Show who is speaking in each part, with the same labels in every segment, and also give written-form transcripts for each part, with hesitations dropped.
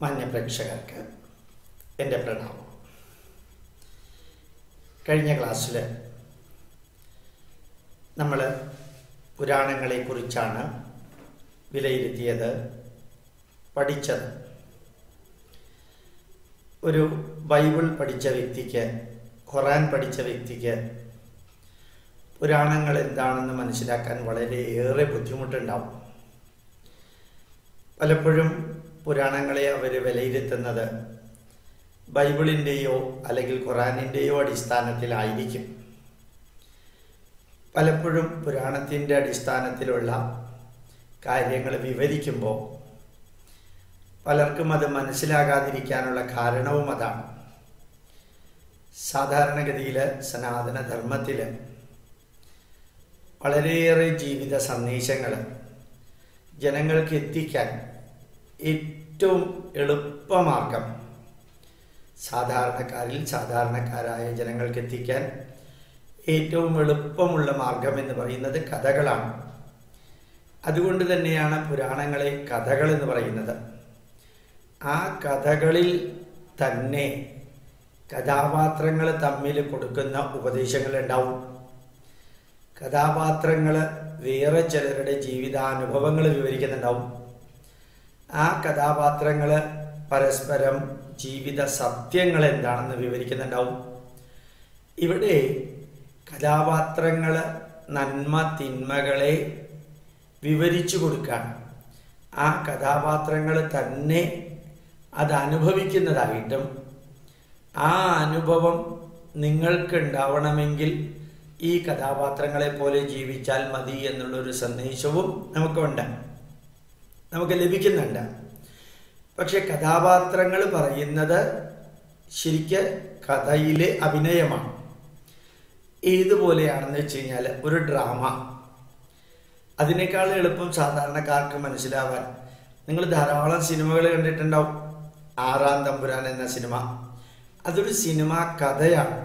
Speaker 1: മാന്യപ്രേക്ഷകർക്ക് എൻ്റെ പ്രണാമം. കഴിഞ്ഞ ക്ലാസ്സിൽ നമ്മൾ പുരാണങ്ങളെക്കുറിച്ചാണ് വിലയിരുത്തിയത്, പഠിച്ചത്. ഒരു ബൈബിൾ പഠിച്ച വ്യക്തിക്ക്, ഖുർആൻ പഠിച്ച വ്യക്തിക്ക് പുരാണങ്ങൾ എന്താണെന്ന് മനസ്സിലാക്കാൻ വളരെയേറെ ബുദ്ധിമുട്ടുണ്ടാവും. പലപ്പോഴും പുരാണങ്ങളെ അവർ വിലയിരുത്തുന്നത് ബൈബിളിൻ്റെയോ അല്ലെങ്കിൽ ഖുർആനിൻ്റെയോ അടിസ്ഥാനത്തിലായിരിക്കും. പലപ്പോഴും പുരാണത്തിൻ്റെ അടിസ്ഥാനത്തിലുള്ള കാര്യങ്ങൾ വിവരിക്കുമ്പോൾ പലർക്കും അത് മനസ്സിലാകാതിരിക്കാനുള്ള കാരണവും അതാണ്. സാധാരണഗതിയിൽ സനാതനധർമ്മത്തിൽ വളരെയേറെ ജീവിത സന്ദേശങ്ങൾ ജനങ്ങൾക്ക് എത്തിക്കാൻ ഏറ്റവും എളുപ്പമാർഗം, സാധാരണക്കാരായ ജനങ്ങൾക്ക് എത്തിക്കാൻ ഏറ്റവും എളുപ്പമുള്ള മാർഗം എന്ന് പറയുന്നത് കഥകളാണ്. അതുകൊണ്ട് തന്നെയാണ് പുരാണങ്ങളെ കഥകൾ എന്ന് പറയുന്നത്. ആ കഥകളിൽ തന്നെ കഥാപാത്രങ്ങൾ തമ്മിൽ കൊടുക്കുന്ന ഉപദേശങ്ങളുണ്ടാവും. കഥാപാത്രങ്ങൾ വേറെ ചിലരുടെ ജീവിതാനുഭവങ്ങൾ വിവരിക്കുന്നുണ്ടാവും. ആ കഥാപാത്രങ്ങൾ പരസ്പരം ജീവിത സത്യങ്ങൾ എന്താണെന്ന് വിവരിക്കുന്നുണ്ടാവും. ഇവിടെ കഥാപാത്രങ്ങൾ നന്മ തിന്മകളെ വിവരിച്ചു കൊടുക്കാൻ ആ കഥാപാത്രങ്ങൾ തന്നെ അത് അനുഭവിക്കുന്നതായിട്ടും ആ അനുഭവം നിങ്ങൾക്ക് ഉണ്ടാവണമെങ്കിൽ ഈ കഥാപാത്രങ്ങളെ പോലെ ജീവിച്ചാൽ മതി എന്നുള്ളൊരു സന്ദേശവും നമുക്ക് ലഭിക്കുന്നുണ്ട്. പക്ഷെ കഥാപാത്രങ്ങൾ പറയുന്നത് ശരിക്ക് കഥയിലെ അഭിനയമാണ്. ഏതുപോലെയാണെന്ന് വെച്ച് കഴിഞ്ഞാൽ ഒരു ഡ്രാമ, അതിനേക്കാൾ എളുപ്പം സാധാരണക്കാർക്ക് മനസ്സിലാവാൻ നിങ്ങൾ ധാരാളം സിനിമകൾ കണ്ടിട്ടുണ്ടാവും. ആറാം തമ്പുരാൻ എന്ന സിനിമ, അതൊരു സിനിമ കഥയാണ്.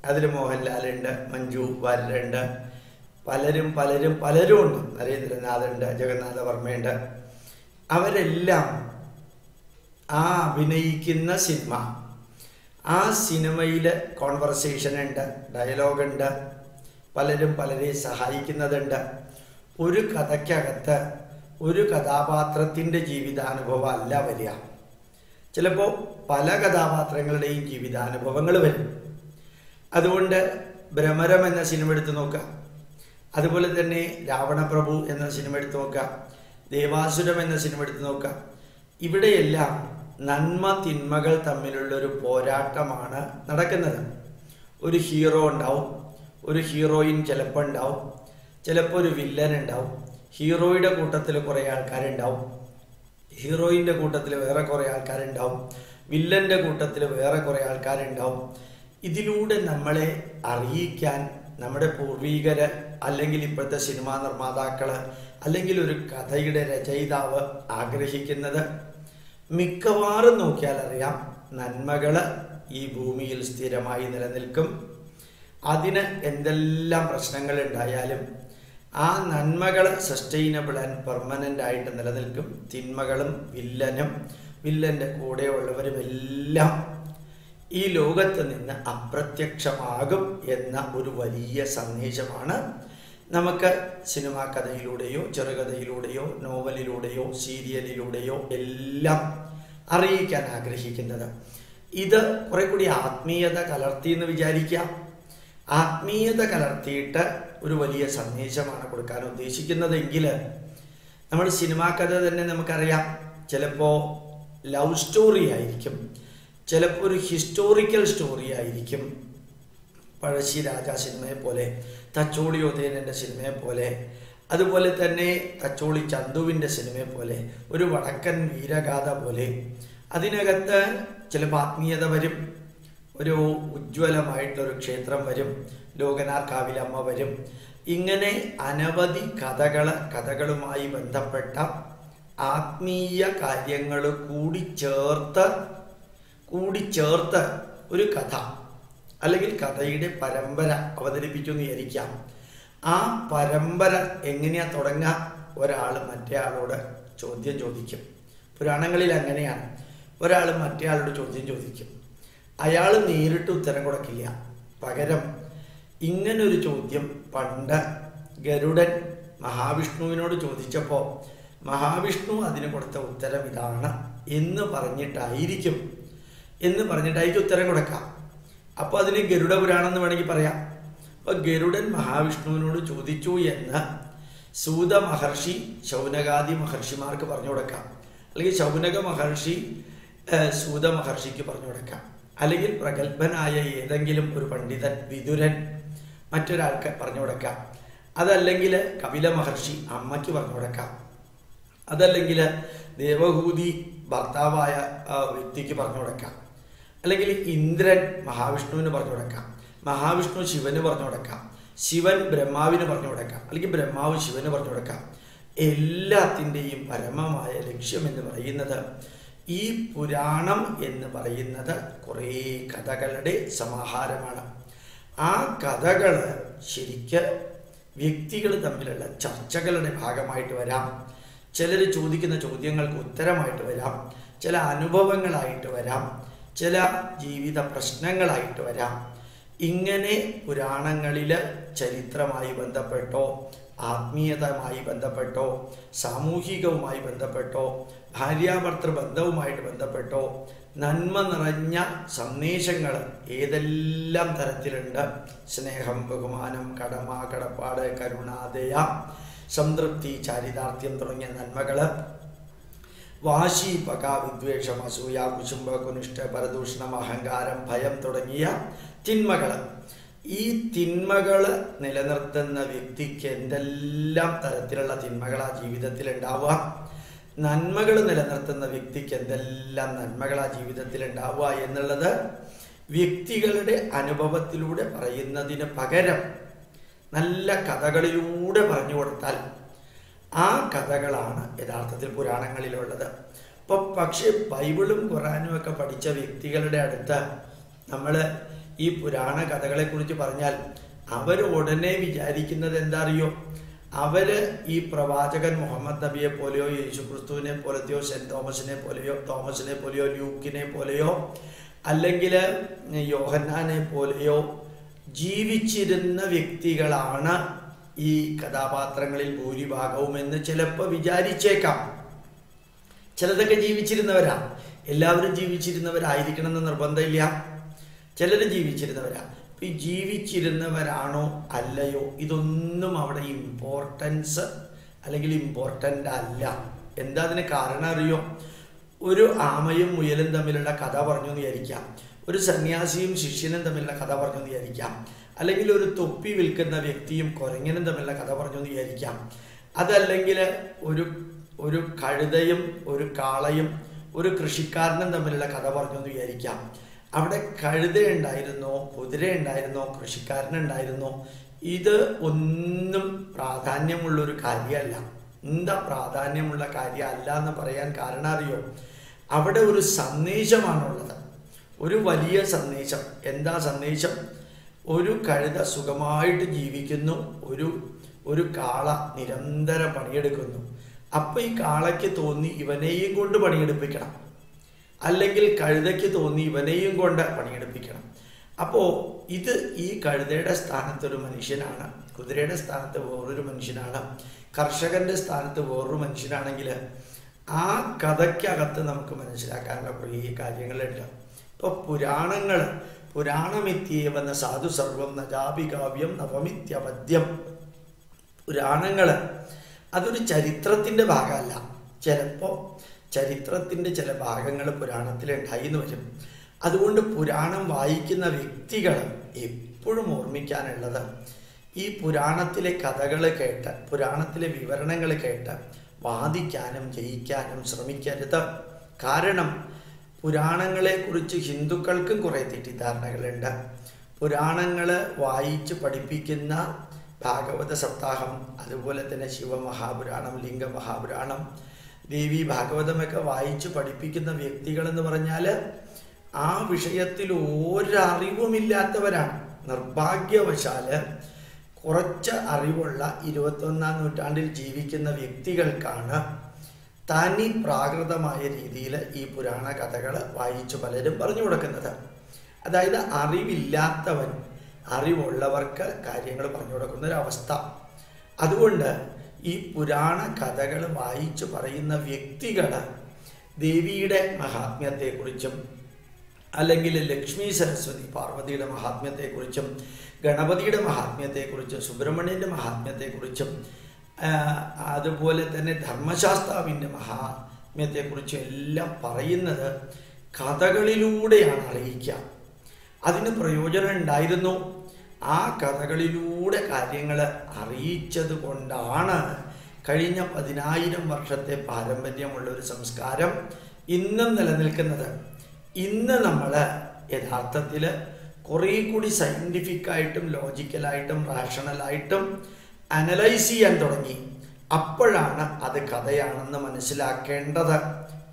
Speaker 1: അതിൽ മോഹൻലാലുണ്ട്, മഞ്ജു വാര്യരുണ്ട്, പലരും ഉണ്ട്, നരേന്ദ്രനാഥുണ്ട്, ജഗന്നാഥവർമ്മയുണ്ട്. അവരെല്ലാം ആ അഭിനയിക്കുന്ന സിനിമ, ആ സിനിമയിൽ കോൺവെർസേഷൻ ഉണ്ട്, ഡയലോഗുണ്ട്, പലരും പലരെ സഹായിക്കുന്നതുണ്ട്. ഒരു കഥയ്ക്കകത്ത് ഒരു കഥാപാത്രത്തിൻ്റെ ജീവിതാനുഭവം അല്ല വരിക. ചിലപ്പോൾ പല കഥാപാത്രങ്ങളുടെയും ജീവിതാനുഭവങ്ങൾ വരും. അതുകൊണ്ട് ഭ്രമരം എന്ന സിനിമ എടുത്ത് നോക്കുക, അതുപോലെ തന്നെ രാവണപ്രഭു എന്ന സിനിമ എടുത്ത് നോക്കുക, ദേവാസുരം എന്ന സിനിമ എടുത്ത് നോക്കുക. ഇവിടെയെല്ലാം നന്മ തിന്മകൾ തമ്മിലുള്ളൊരു പോരാട്ടമാണ് നടക്കുന്നത്. ഒരു ഹീറോ ഉണ്ടാവും, ഒരു ഹീറോയിൻ ചിലപ്പോൾ ഉണ്ടാവും, ചിലപ്പോൾ ഒരു വില്ലൻ ഉണ്ടാവും. ഹീറോയുടെ കൂട്ടത്തിൽ കുറേ ആൾക്കാരുണ്ടാവും, ഹീറോയിൻ്റെ കൂട്ടത്തിൽ വേറെ കുറേ ആൾക്കാരുണ്ടാവും, വില്ലൻ്റെ കൂട്ടത്തിൽ വേറെ കുറേ ആൾക്കാരുണ്ടാവും. ഇതിലൂടെ നമ്മളെ അറിയിക്കാൻ നമ്മുടെ പൂർവികര് അല്ലെങ്കിൽ ഇപ്പോഴത്തെ സിനിമാ നിർമ്മാതാക്കൾ അല്ലെങ്കിൽ ഒരു കഥയുടെ രചയിതാവ് ആഗ്രഹിക്കുന്നത് മിക്കവാറും നോക്കിയാൽ അറിയാം, നന്മകൾ ഈ ഭൂമിയിൽ സ്ഥിരമായി നിലനിൽക്കും. അതിന് എന്തെല്ലാം പ്രശ്നങ്ങൾ ഉണ്ടായാലും ആ നന്മകൾ സസ്റ്റൈനബിൾ ആൻഡ് പെർമനൻ്റ് ആയിട്ട് നിലനിൽക്കും. തിന്മകളും വില്ലൻ്റെ കൂടെയുള്ളവരും എല്ലാം ഈ ലോകത്ത് നിന്ന് അപ്രത്യക്ഷമാകും എന്ന ഒരു വലിയ സന്ദേശമാണ് നമുക്ക് സിനിമാ കഥയിലൂടെയോ ചെറുകഥയിലൂടെയോ നോവലിലൂടെയോ സീരിയലിലൂടെയോ എല്ലാം അറിയിക്കാൻ ആഗ്രഹിക്കുന്നത്. ഇത് കുറെ കൂടി ആത്മീയത കലർത്തി എന്ന് വിചാരിക്കുക. ആത്മീയത കലർത്തിയിട്ട് ഒരു വലിയ സന്ദേശമാണ് കൊടുക്കാൻ ഉദ്ദേശിക്കുന്നതെങ്കിൽ നമ്മൾ സിനിമാ കഥ തന്നെ നമുക്കറിയാം. ചിലപ്പോൾ ലവ് സ്റ്റോറി ആയിരിക്കും, ചിലപ്പോൾ ഒരു ഹിസ്റ്റോറിക്കൽ സ്റ്റോറി ആയിരിക്കും. പഴശ്ശിരാജ സിനിമയെ പോലെ, തച്ചോളി ഉദയനൻ്റെ സിനിമയെ പോലെ, അതുപോലെ തന്നെ തച്ചോളി ചന്തുവിൻ്റെ സിനിമയെ പോലെ, ഒരു വടക്കൻ വീരഗാഥ പോലെ. അതിനകത്ത് ചിലപ്പോൾ ആത്മീയത വരും, ഒരു ഉജ്ജ്വലമായിട്ടൊരു ക്ഷേത്രം വരും, ലോകനാർ കാവിലമ്മ വരും. ഇങ്ങനെ അനവധി കഥകളുമായി ബന്ധപ്പെട്ട ആത്മീയ കാര്യങ്ങൾ കൂടിച്ചേർത്ത് ഒരു കഥ അല്ലെങ്കിൽ കഥയുടെ പരമ്പര അവതരിപ്പിക്കുമെന്ന് വിചാരിക്കാം. ആ പരമ്പര എങ്ങനെയാ തുടങ്ങുക? ഒരാൾ മറ്റേ ആളോട് ചോദ്യം ചോദിക്കും. പുരാണങ്ങളിൽ അങ്ങനെയാണ്. ഒരാൾ മറ്റേയാളോട് ചോദ്യം ചോദിക്കും. അയാൾ നേരിട്ട് ഉത്തരം കൊടുക്കില്ല. പകരം ഇങ്ങനൊരു ചോദ്യം പണ്ട് ഗരുഡൻ മഹാവിഷ്ണുവിനോട് ചോദിച്ചപ്പോൾ മഹാവിഷ്ണു അതിന് കൊടുത്ത ഉത്തരം ഇതാണ് എന്ന് പറഞ്ഞിട്ടായിരിക്കും ഉത്തരം കൊടുക്കാം. അപ്പോൾ അതിന് ഗരുഡ പുരാണം എന്ന് വേണമെങ്കിൽ പറയാം. അപ്പോൾ ഗരുഡൻ മഹാവിഷ്ണുവിനോട് ചോദിച്ചു എന്ന് സൂത മഹർഷി ശൗനകാദി മഹർഷിമാർക്ക് പറഞ്ഞു കൊടുക്കാം. അല്ലെങ്കിൽ ശൗനക മഹർഷി സൂത മഹർഷിക്ക് പറഞ്ഞു കൊടുക്കാം. അല്ലെങ്കിൽ പ്രഗത്ഭനായ ഏതെങ്കിലും ഒരു പണ്ഡിതൻ വിതുരൻ മറ്റൊരാൾക്ക് പറഞ്ഞു കൊടുക്കാം. അതല്ലെങ്കിൽ കപില മഹർഷി അമ്മയ്ക്ക് പറഞ്ഞു കൊടുക്കാം. അതല്ലെങ്കിൽ ദേവഹൂതി ഭർത്താവായ വ്യക്തിക്ക് പറഞ്ഞു കൊടുക്കാം. അല്ലെങ്കിൽ ഇന്ദ്രൻ മഹാവിഷ്ണുവിന് പറഞ്ഞു കൊടുക്കാം. മഹാവിഷ്ണു ശിവന് പറഞ്ഞു കൊടുക്കാം. ശിവൻ ബ്രഹ്മാവിന് പറഞ്ഞു കൊടുക്കാം. അല്ലെങ്കിൽ ബ്രഹ്മാവ് ശിവന് പറഞ്ഞു കൊടുക്കാം. എല്ലാത്തിൻ്റെയും പരമമായ ലക്ഷ്യം എന്ന് പറയുന്നത് ഈ പുരാണം എന്ന് പറയുന്നത് കുറേ കഥകളുടെ സമാഹാരമാണ്. ആ കഥകൾ ശരിക്ക് വ്യക്തികൾ തമ്മിലുള്ള ചർച്ചകളുടെ ഭാഗമായിട്ട് വരാം. ചിലർ ചോദിക്കുന്ന ചോദ്യങ്ങൾക്ക് ഉത്തരമായിട്ട് വരാം. ചില അനുഭവങ്ങളായിട്ട് വരാം. ചില ജീവിത പ്രശ്നങ്ങളായിട്ട് വരാം. ഇങ്ങനെ പുരാണങ്ങളിൽ ചരിത്രമായി ബന്ധപ്പെട്ടോ ആത്മീയതയുമായി ബന്ധപ്പെട്ടോ സാമൂഹികവുമായി ബന്ധപ്പെട്ടോ ഭാര്യാഭർത്തൃ ബന്ധവുമായിട്ട് ബന്ധപ്പെട്ടോ നന്മ നിറഞ്ഞ സന്ദേശങ്ങൾ ഏതെല്ലാം തരത്തിലുണ്ട്. സ്നേഹം, ബഹുമാനം, കടമ, കടപ്പാട്, കരുണ, ദയ, സംതൃപ്തി, ചാരിതാർത്ഥ്യം തുടങ്ങിയ നന്മകൾ, വാശി, പക, വിദ്വേഷം, അസൂയ, കുശുംബ, കുനിഷ്ഠ, പരദൂഷണം, അഹങ്കാരം, ഭയം തുടങ്ങിയ തിന്മകൾ. ഈ തിന്മകൾ നിലനിർത്തുന്ന വ്യക്തിക്ക് എന്തെല്ലാം തരത്തിലുള്ള തിന്മകളാ ജീവിതത്തിൽ ഉണ്ടാവുക, നന്മകൾ നിലനിർത്തുന്ന വ്യക്തിക്ക് എന്തെല്ലാം നന്മകളാ ജീവിതത്തിൽ ഉണ്ടാവുക എന്നുള്ളത് വ്യക്തികളുടെ അനുഭവത്തിലൂടെ പറയുന്നതിന് പകരം നല്ല കഥകളിലൂടെ പറഞ്ഞു കൊടുത്താൽ ആ കഥകളാണ് യഥാർത്ഥത്തിൽ പുരാണങ്ങളിലുള്ളത്. ഇപ്പോൾ പക്ഷേ ബൈബിളും ഖുറാനും ഒക്കെ പഠിച്ച വ്യക്തികളുടെ അടുത്ത് നമ്മൾ ഈ പുരാണ കഥകളെക്കുറിച്ച് പറഞ്ഞാൽ അവർ ഉടനെ വിചാരിക്കുന്നത് എന്താ അറിയോ? അവർ ഈ പ്രവാചകൻ മുഹമ്മദ് നബിയെ പോലെയോ യേശുക്രിസ്തുവിനെ പോലത്തെയോ സെൻറ്റ് തോമസിനെ പോലെയോ ലൂക്കിനെ പോലെയോ അല്ലെങ്കിൽ യോഹന്നാനെ പോലെയോ ജീവിച്ചിരുന്ന വ്യക്തികളാണ് ഈ കഥാപാത്രങ്ങളിൽ ഭൂരിഭാഗവും എന്ന് ചിലപ്പോൾ വിചാരിച്ചേക്കാം. ചിലതൊക്കെ ജീവിച്ചിരുന്നവരാ. എല്ലാവരും ജീവിച്ചിരുന്നവരായിരിക്കണം എന്ന് നിർബന്ധമില്ല. ചിലർ ജീവിച്ചിരുന്നവരാ. ഈ ജീവിച്ചിരുന്നവരാണോ അല്ലയോ ഇതൊന്നും അവിടെ ഇമ്പോർട്ടൻസ് അല്ലെങ്കിൽ ഇമ്പോർട്ടൻ്റ് അല്ല. എന്താ അതിന് കാരണം അറിയോ? ഒരു ആമയും മുയലും തമ്മിലുള്ള കഥ പറഞ്ഞു എന്ന് വിചാരിക്കാം. ഒരു സന്യാസിയും ശിഷ്യനും തമ്മിലുള്ള കഥ പറഞ്ഞു എന്ന് വിചാരിക്കാം. അല്ലെങ്കിൽ ഒരു തൊപ്പി വിൽക്കുന്ന വ്യക്തിയും കുരങ്ങനും തമ്മിലുള്ള കഥ പറഞ്ഞു എന്ന് വിചാരിക്കാം. അതല്ലെങ്കിൽ ഒരു കഴുതയും ഒരു കാളയും ഒരു കൃഷിക്കാരനും തമ്മിലുള്ള കഥ പറഞ്ഞു എന്ന് വിചാരിക്കാം. അവിടെ കഴുതയുണ്ടായിരുന്നോ, കുതിരയുണ്ടായിരുന്നോ, കൃഷിക്കാരനുണ്ടായിരുന്നോ, ഇത് ഒന്നും പ്രാധാന്യമുള്ളൊരു കാര്യമല്ല. എന്താ പ്രാധാന്യമുള്ള കാര്യമല്ല എന്ന് പറയാൻ കാരണം അറിയോ? അവിടെ ഒരു സന്ദേശമാണുള്ളത്, ഒരു വലിയ സന്ദേശം. എന്താ സന്ദേശം? ഒരു കഴുത സുഖമായിട്ട് ജീവിക്കുന്നു, ഒരു കാള നിരന്തരം പണിയെടുക്കുന്നു. അപ്പം ഈ കാളയ്ക്ക് തോന്നി ഇവനെയും കൊണ്ട് പണിയെടുപ്പിക്കണം, അല്ലെങ്കിൽ കഴുതയ്ക്ക് തോന്നി ഇവനെയും കൊണ്ട് പണിയെടുപ്പിക്കണം. അപ്പോൾ ഇത് ഈ കഴുതയുടെ സ്ഥാനത്ത് ഒരു മനുഷ്യനാണ്, കുതിരയുടെ സ്ഥാനത്ത് വേറൊരു മനുഷ്യനാണ്, കർഷകന്റെ സ്ഥാനത്ത് വേറൊരു മനുഷ്യനാണെങ്കിൽ ആ കഥയ്ക്കകത്ത് നമുക്ക് മനസ്സിലാക്കാനുള്ള കുറേ കാര്യങ്ങളുണ്ട്. ഇപ്പോൾ പുരാണമിത്യേവെന്ന സാധു സർവം നജാപികാവ്യം നവമിത്യപദ്യം. പുരാണങ്ങൾ അതൊരു ചരിത്രത്തിൻ്റെ ഭാഗമല്ല. ചിലപ്പോൾ ചരിത്രത്തിൻ്റെ ചില ഭാഗങ്ങൾ പുരാണത്തിലുണ്ടായി എന്ന് വരും. അതുകൊണ്ട് പുരാണം വായിക്കുന്ന വ്യക്തികൾ എപ്പോഴും ഓർമ്മിക്കാനുള്ളത് ഈ പുരാണത്തിലെ കഥകൾ കേട്ട്, പുരാണത്തിലെ വിവരണങ്ങൾ കേട്ട് വാദിക്കാനും ജയിക്കാനും ശ്രമിക്കരുത്. കാരണം പുരാണങ്ങളെക്കുറിച്ച് ഹിന്ദുക്കൾക്കും കുറേ തെറ്റിദ്ധാരണകളുണ്ട്. പുരാണങ്ങൾ വായിച്ച് പഠിപ്പിക്കുന്ന ഭാഗവത സപ്താഹം, അതുപോലെ തന്നെ ശിവമഹാപുരാണം, ലിംഗമഹാപുരാണം, ദേവി ഭാഗവതമൊക്കെ വായിച്ച് പഠിപ്പിക്കുന്ന വ്യക്തികളെന്ന് പറഞ്ഞാൽ ആ വിഷയത്തിൽ ഒരറിവുമില്ലാത്തവരാണ്. നിർഭാഗ്യവശാൽ കുറച്ച് അറിവുള്ള 21-ാം നൂറ്റാണ്ടിൽ ജീവിക്കുന്ന വ്യക്തികൾക്കാണ് തനി പ്രാകൃതമായ രീതിയിൽ ഈ പുരാണ കഥകൾ വായിച്ചു പലരും പറഞ്ഞു കൊടുക്കുന്നത്. അതായത് അറിവില്ലാത്തവൻ അറിവുള്ളവർക്ക് കാര്യങ്ങൾ പറഞ്ഞു കൊടുക്കുന്ന ഒരവസ്ഥ. അതുകൊണ്ട് ഈ പുരാണ കഥകൾ വായിച്ചു പറയുന്ന വ്യക്തികൾ ദേവിയുടെ മഹാത്മ്യത്തെക്കുറിച്ചും അല്ലെങ്കിൽ ലക്ഷ്മി സരസ്വതി പാർവതിയുടെ മഹാത്മ്യത്തെക്കുറിച്ചും ഗണപതിയുടെ മഹാത്മ്യത്തെക്കുറിച്ചും സുബ്രഹ്മണ്യൻ്റെ മഹാത്മ്യത്തെക്കുറിച്ചും അതുപോലെ തന്നെ ധർമ്മശാസ്താവിൻ്റെ മഹാത്മ്യത്തെക്കുറിച്ചും എല്ലാം പറയുന്നത് കഥകളിലൂടെയാണ് അറിയിക്കുക. അതിന് പ്രയോജനം ഉണ്ടായിരുന്നു. ആ കഥകളിലൂടെ കാര്യങ്ങൾ അറിയിച്ചത് കൊണ്ടാണ് കഴിഞ്ഞ 10,000 വർഷത്തെ പാരമ്പര്യമുള്ള ഒരു സംസ്കാരം ഇന്നും നിലനിൽക്കുന്നത്. ഇന്ന് നമ്മൾ യഥാർത്ഥത്തിൽ കുറേ കൂടി സയൻറ്റിഫിക്കായിട്ടും ലോജിക്കലായിട്ടും റാഷണലായിട്ടും അനലൈസ് ചെയ്യാൻ തുടങ്ങി. അപ്പോഴാണ് അത് കഥയാണെന്ന് മനസ്സിലാക്കേണ്ടത്.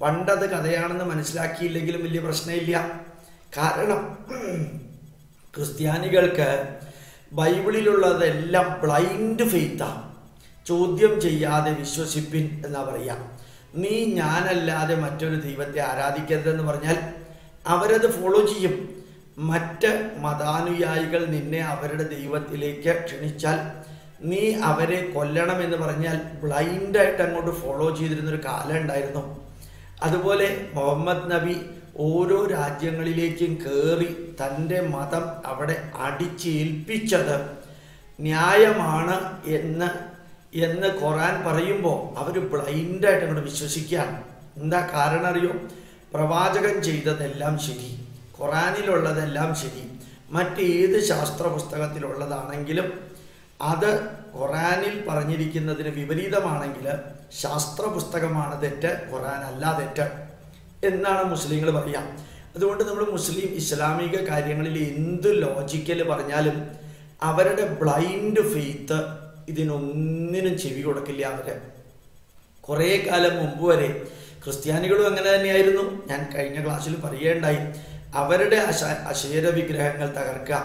Speaker 1: പണ്ടത് കഥയാണെന്ന് മനസ്സിലാക്കിയില്ലെങ്കിലും വലിയ പ്രശ്നമില്ല. കാരണം ക്രിസ്ത്യാനികൾക്ക് ബൈബിളിലുള്ളതെല്ലാം ബ്ലൈൻഡ് ഫെയ്ത്താണ്. ചോദ്യം ചെയ്യാതെ വിശ്വസിപ്പിൻ എന്നാ പറയാം. നീ ഞാനല്ലാതെ മറ്റൊരു ദൈവത്തെ ആരാധിക്കരുതെന്ന് പറഞ്ഞാൽ അവരത് ഫോളോ ചെയ്യും. മറ്റ് മതാനുയായികൾ നിന്നെ അവരുടെ ദൈവത്തിലേക്ക് ക്ഷണിച്ചാൽ നീ അവരെ കൊല്ലണമെന്ന് പറഞ്ഞാൽ ബ്ലൈൻഡായിട്ട് അങ്ങോട്ട് ഫോളോ ചെയ്തിരുന്നൊരു കാലം ഉണ്ടായിരുന്നു. അതുപോലെ മുഹമ്മദ് നബി ഓരോ രാജ്യങ്ങളിലേക്കും കയറി തൻ്റെ മതം അവിടെ അടിച്ചേൽപ്പിച്ചത് ന്യായമാണ് എന്ന് ഖുർആൻ പറയുമ്പോൾ അവർ ബ്ലൈൻഡായിട്ട് അങ്ങോട്ട് വിശ്വസിക്കുകയാണ്. എന്താ കാരണം അറിയോ? പ്രവാചകൻ ചെയ്തതെല്ലാം ശരി, ഖുർആനിലുള്ളതെല്ലാം ശരി, മറ്റേത് ശാസ്ത്ര പുസ്തകത്തിലുള്ളതാണെങ്കിലും അത് ഖുർആനിൽ പറഞ്ഞിരിക്കുന്നതിന് വിപരീതമാണെങ്കിൽ ശാസ്ത്ര പുസ്തകമാണ് തെറ്റ്, ഖുർആൻ അല്ല തെറ്റ് എന്നാണ് മുസ്ലിങ്ങൾ പറയുക. അതുകൊണ്ട് നമ്മൾ മുസ്ലിം ഇസ്ലാമിക കാര്യങ്ങളിൽ എന്ത് ലോജിക്കൽ പറഞ്ഞാലും അവരുടെ ബ്ലൈൻഡ് ഫെയ്ത്ത് ഇതിനൊന്നിനും ചെവി കൊടുക്കില്ല. അവർ കുറേ കാലം മുമ്പ് വരെ ക്രിസ്ത്യാനികളും അങ്ങനെ തന്നെയായിരുന്നു. ഞാൻ കഴിഞ്ഞ ക്ലാസ്സിൽ പറയുകയുണ്ടായി. അവരുടെ അശേര വിഗ്രഹങ്ങൾ തകർക്കുക,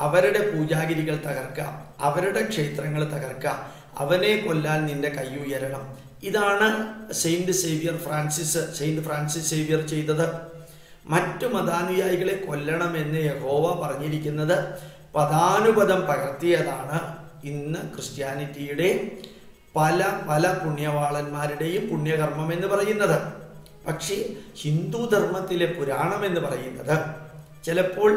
Speaker 1: അവരുടെ പൂജാഗിരികൾ തകർക്കുക, അവരുടെ ക്ഷേത്രങ്ങൾ തകർക്കുക, അവനെ കൊല്ലാൻ നിന്റെ കൈ ഉയരണം. ഇതാണ് സെയിൻറ്റ് ഫ്രാൻസിസ് സേവിയർ ചെയ്തത്. മറ്റു മതാനുയായികളെ കൊല്ലണമെന്ന് യഹോവ പറഞ്ഞിരിക്കുന്നത് പദാനുപദം പകർത്തിയതാണ് ഇന്ന് ക്രിസ്ത്യാനിറ്റിയുടെ പല പുണ്യവാളന്മാരുടെയും പുണ്യകർമ്മം എന്ന് പറയുന്നത്. പക്ഷേ ഹിന്ദു ധർമ്മത്തിലെ പുരാണം എന്ന് പറയുന്നത് ചിലപ്പോൾ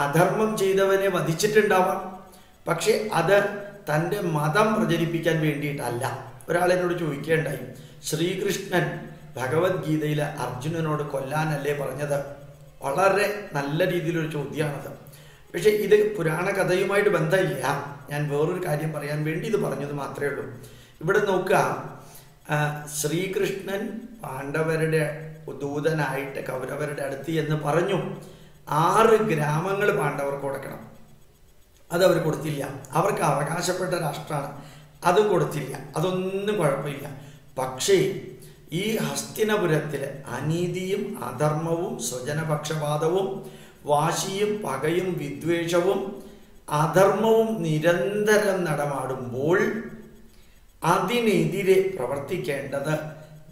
Speaker 1: അധർമ്മം ചെയ്തവനെ വധിച്ചിട്ടുണ്ടാവാം, പക്ഷെ അത് തൻ്റെ മതം പ്രചരിപ്പിക്കാൻ വേണ്ടിയിട്ടല്ല. ഒരാളെന്നോട് ചോദിക്കേണ്ടായി, ശ്രീകൃഷ്ണൻ ഭഗവത്ഗീതയിൽ അർജുനനോട് കൊല്ലാനല്ലേ പറഞ്ഞത്? വളരെ നല്ല രീതിയിലൊരു ചോദ്യമാണത്. പക്ഷേ ഇത് പുരാണ കഥയുമായിട്ട് ബന്ധമില്ല. ഞാൻ വേറൊരു കാര്യം പറയാൻ വേണ്ടി ഇത് പറഞ്ഞത് മാത്രമേ ഉള്ളൂ. ഇവിടെ നോക്കുക, ശ്രീകൃഷ്ണൻ പാണ്ഡവരുടെ ദൂതനായിട്ട് കൗരവരുടെ അടുത്ത് എന്ന് പറഞ്ഞു 6 ഗ്രാമങ്ങൾ പാണ്ഡവർക്ക് കൊടുക്കണം. അതവർ കൊടുത്തില്ല. അവർക്ക് അവകാശപ്പെട്ട രാഷ്ട്രമാണ്, അത് കൊടുത്തില്ല. അതൊന്നും കുഴപ്പമില്ല. പക്ഷേ ഈ ഹസ്തിനപുരത്തിൽ അനീതിയും അധർമ്മവും സ്വജനപക്ഷപാതവും വാശിയും പകയും വിദ്വേഷവും അധർമ്മവും നിരന്തരം നടമാടുമ്പോൾ അതിനെതിരെ പ്രവർത്തിക്കേണ്ടത്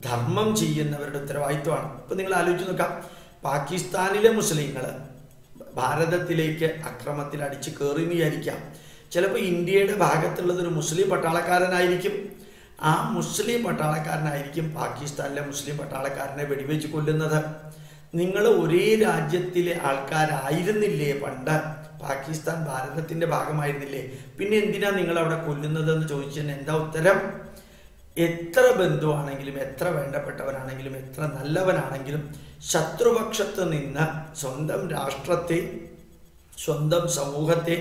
Speaker 1: ധർമ്മം ചെയ്യുന്നവരുടെ ഉത്തരവാദിത്വമാണ്. ഇപ്പം നിങ്ങൾ ആലോചിച്ച് നോക്കാം, പാകിസ്ഥാനിലെ മുസ്ലിങ്ങൾ ഭാരതത്തിലേക്ക് അക്രമത്തിൽ അടിച്ച് കയറി എന്ന് വിചാരിക്കാം. ചിലപ്പോൾ ഇന്ത്യയുടെ ഭാഗത്തുള്ളതൊരു മുസ്ലിം പട്ടാളക്കാരനായിരിക്കും. ആ മുസ്ലിം പട്ടാളക്കാരനായിരിക്കും പാകിസ്ഥാനിലെ മുസ്ലിം പട്ടാളക്കാരനെ വെടിവെച്ച് കൊല്ലുന്നത്. നിങ്ങൾ ഒരേ രാജ്യത്തിലെ ആൾക്കാരായിരുന്നില്ലേ പണ്ട്? പാകിസ്ഥാൻ ഭാരതത്തിൻ്റെ ഭാഗമായിരുന്നില്ലേ? പിന്നെ എന്തിനാ നിങ്ങൾ അവിടെ കൊല്ലുന്നതെന്ന് ചോദിച്ചതിന് എന്താ ഉത്തരം? എത്ര ബന്ധുവാണെങ്കിലും, എത്ര വേണ്ടപ്പെട്ടവനാണെങ്കിലും, എത്ര നല്ലവനാണെങ്കിലും ശത്രുപക്ഷത്ത് നിന്ന് സ്വന്തം രാഷ്ട്രത്തെ, സ്വന്തം സമൂഹത്തെ,